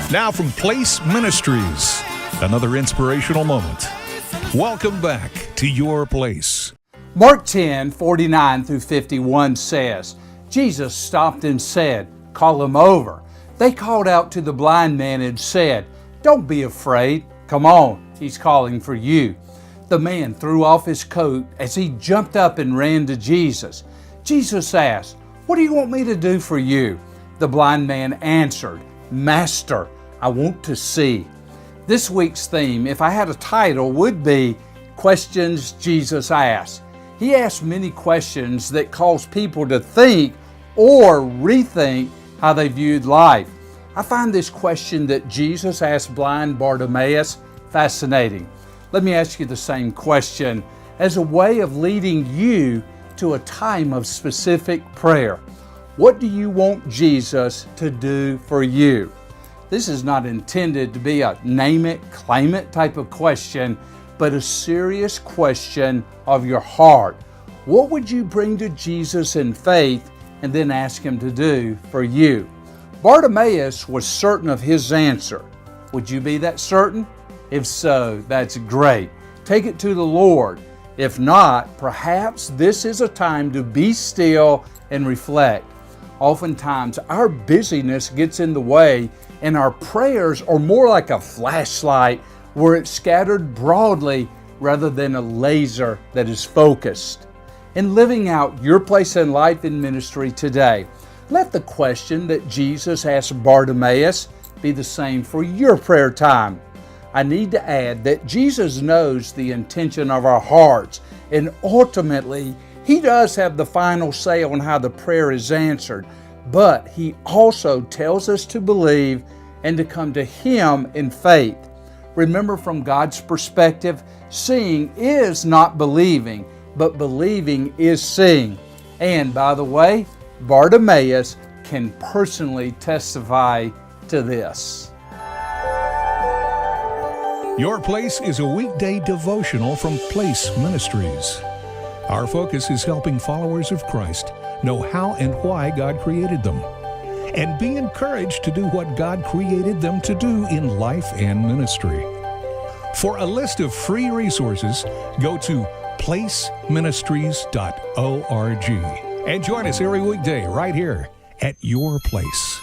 Now from Place Ministries, another inspirational moment. Welcome back to Your Place. Mark 10, 49 through 51 says, Jesus stopped and said, "Call him over." They called out to the blind man and said, "Don't be afraid. Come on, he's calling for you." The man threw off his coat as he jumped up and ran to Jesus. Jesus asked, "What do you want me to do for you?" The blind man answered, "Master, I want to see." This week's theme, if I had a title, would be Questions Jesus Asked. He asked many questions that cause people to think or rethink how they viewed life. I find this question that Jesus asked blind Bartimaeus fascinating. Let me ask you the same question as a way of leading you to a time of specific prayer. What do you want Jesus to do for you? This is not intended to be a name it, claim it type of question, but a serious question of your heart. What would you bring to Jesus in faith and then ask Him to do for you? Bartimaeus was certain of his answer. Would you be that certain? If so, that's great. Take it to the Lord. If not, perhaps this is a time to be still and reflect. Oftentimes, our busyness gets in the way, and our prayers are more like a flashlight where it's scattered broadly rather than a laser that is focused. In living out your place in life and ministry today, let the question that Jesus asked Bartimaeus be the same for your prayer time. I need to add that Jesus knows the intention of our hearts, and ultimately, He does have the final say on how the prayer is answered, but He also tells us to believe and to come to Him in faith. Remember, from God's perspective, seeing is not believing, but believing is seeing. And by the way, Bartimaeus can personally testify to this. Your Place is a weekday devotional from Place Ministries. Our focus is helping followers of Christ know how and why God created them, and be encouraged to do what God created them to do in life and ministry. For a list of free resources, go to placeministries.org and join us every weekday right here at Your Place.